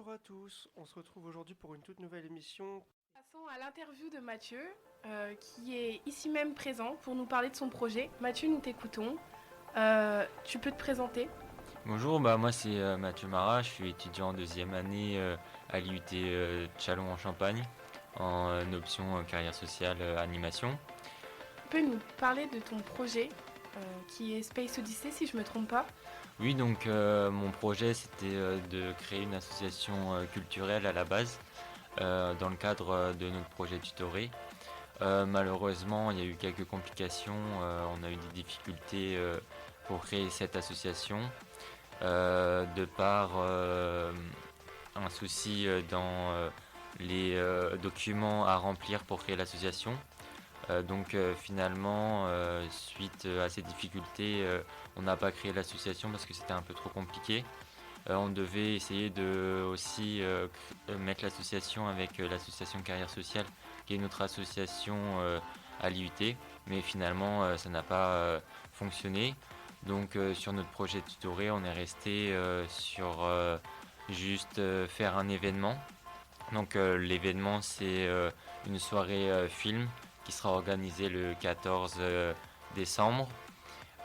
Bonjour à tous, on se retrouve aujourd'hui pour une toute nouvelle émission. Passons à l'interview de Mathieu, qui est ici même présent pour nous parler de son projet. Mathieu, nous t'écoutons. Tu peux te présenter? Bonjour, moi c'est Mathieu Marat, je suis étudiant en deuxième année à l'IUT Châlons en Champagne en option carrière sociale animation. Tu peux nous parler de ton projet, qui est Space Odyssey, si je ne me trompe pas. Oui, donc mon projet c'était de créer une association culturelle à la base dans le cadre de notre projet tutoré. Malheureusement, il y a eu quelques complications, on a eu des difficultés pour créer cette association. De par un souci dans les documents à remplir pour créer l'association. Donc finalement, suite à ces difficultés, on n'a pas créé l'association parce que c'était un peu trop compliqué. On devait essayer de aussi mettre l'association avec l'association Carrière Sociale, qui est une autre association à l'IUT, mais finalement ça n'a pas fonctionné. Donc sur notre projet tutoré, on est resté sur juste faire un événement. Donc l'événement c'est une soirée film qui sera organisée le 14 décembre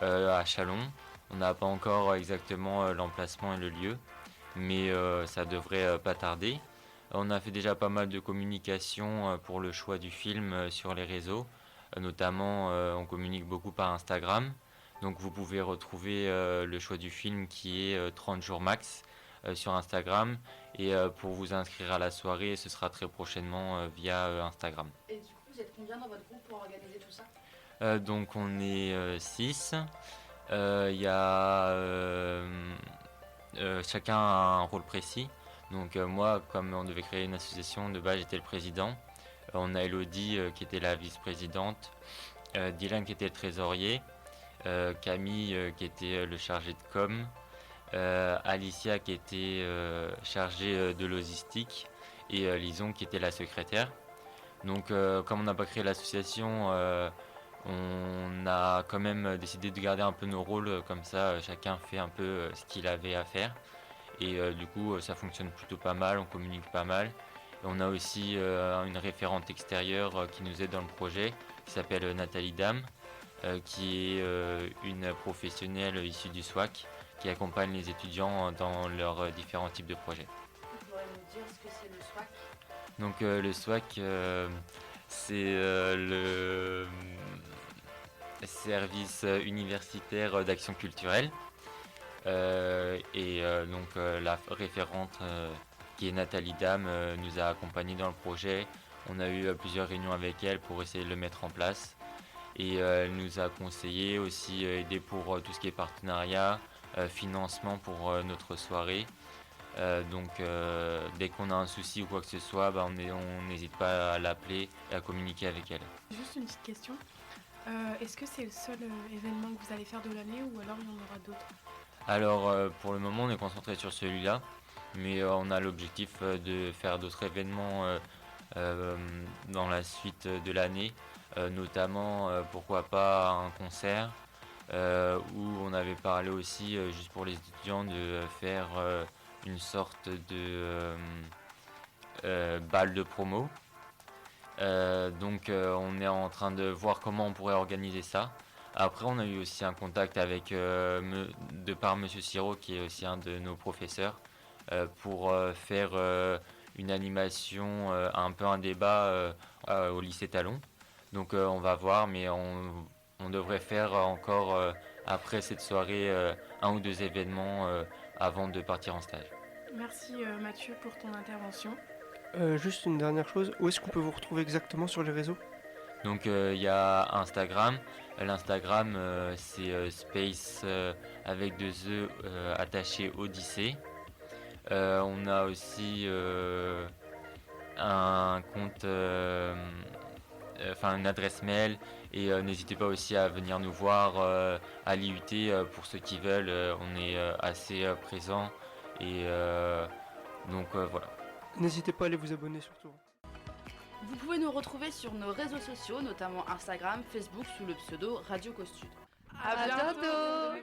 à Châlons. On n'a pas encore exactement l'emplacement et le lieu, mais ça devrait pas tarder. On a fait déjà pas mal de communication pour le choix du film sur les réseaux. Notamment, on communique beaucoup par Instagram. Donc vous pouvez retrouver le choix du film qui est 30 jours max sur Instagram. Et pour vous inscrire à la soirée, ce sera très prochainement via Instagram. Et du coup, vous êtes combien dans votre groupe pour organiser tout ça? Donc on est 6. Il y a chacun a un rôle précis. Donc moi, comme on devait créer une association, de base j'étais le président. On a Elodie qui était la vice-présidente, Dylan qui était le trésorier, Camille qui était le chargé de com, Alicia qui était chargée de logistique et Lison qui était la secrétaire. Donc comme on n'a pas créé l'association, on a quand même décidé de garder un peu nos rôles, comme ça chacun fait un peu ce qu'il avait à faire. Et du coup ça fonctionne plutôt pas mal, on communique pas mal. Et on a aussi une référente extérieure qui nous aide dans le projet, qui s'appelle Nathalie Dame, qui est une professionnelle issue du SWAC, qui accompagne les étudiants dans leurs différents types de projets. Vous pourrez nous dire ce que c'est le SWAC? Donc le SWAC, c'est le service universitaire d'action culturelle. Donc la référente qui est Nathalie Dame nous a accompagnés dans le projet. On a eu plusieurs réunions avec elle pour essayer de le mettre en place. Et elle nous a conseillé aussi aider pour tout ce qui est partenariat, financement pour notre soirée. Donc dès qu'on a un souci ou quoi que ce soit, on n'hésite pas à l'appeler et à communiquer avec elle. Juste une petite question. Est-ce que c'est le seul événement que vous allez faire de l'année ou alors il y en aura d'autres? Alors pour le moment on est concentré sur celui-là, mais on a l'objectif de faire d'autres événements dans la suite de l'année, notamment pourquoi pas un concert où on avait parlé aussi juste pour les étudiants de faire une sorte de balle de promo. Donc on est en train de voir comment on pourrait organiser ça. Après on a eu aussi un contact avec de par Monsieur Siro qui est aussi un de nos professeurs pour faire une animation, un peu un débat au lycée Talon. Donc on va voir, mais on devrait faire encore après cette soirée un ou deux événements avant de partir en stage. Merci Mathieu pour ton intervention. Juste une dernière chose, où est-ce qu'on peut vous retrouver exactement sur les réseaux? Donc il y a Instagram. L'Instagram c'est space avec deux E attachés Odyssée. On a aussi un compte, enfin une adresse mail et n'hésitez pas aussi à venir nous voir à l'IUT pour ceux qui veulent. On est assez présent et donc voilà. N'hésitez pas à aller vous abonner surtout. Vous pouvez nous retrouver sur nos réseaux sociaux, notamment Instagram, Facebook, sous le pseudo Radio Costude. À bientôt.